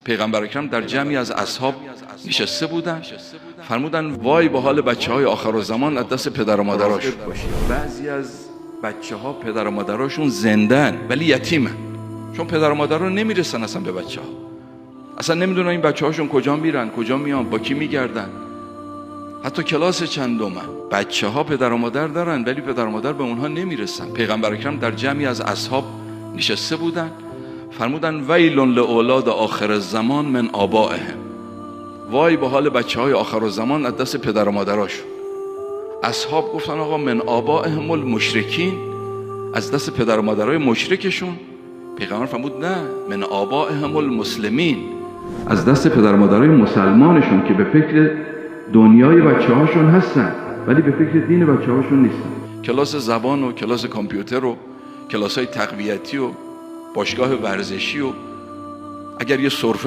پیغمبر اکرم در جمعی از اصحاب نشسته بودن، فرمودن وای به حال بچه‌های آخرالزمان از دست پدر و مادراشون. بعضی از بچه‌ها پدر و مادراشون زندن ولی یتیمن، چون پدر و مادر رو نمیرسن اصلا به بچه‌ها، اصلا نمیدونن این بچه‌هاشون کجا میرن، کجا میان، با کی میگردن، حتی کلاس چندمن. بچه‌ها پدر و مادر دارن ولی پدر و مادر به اونها نمیرسن. پیغمبر اکرم در جمعی از اصحاب نشسته بودن، فرمودن ویل لاولاد آخر الزمان من آبائهم، وای به حال بچه‌های آخرالزمان از دست پدر و مادراشون. اصحاب گفتن آقا من آبائهم المشرکین، از دست پدر و مادرای مشرکشون؟ پیغمبر فرمود نه، من آبائهم المسلمین، از دست پدر و مادرای مسلمانشون که به فکر دنیای بچه‌هاشون هستن ولی به فکر دین بچه‌هاشون نیستن. کلاس زبان و کلاس کامپیوتر و کلاس‌های تقویتی و باشگاه ورزشی و اگر یه سرفه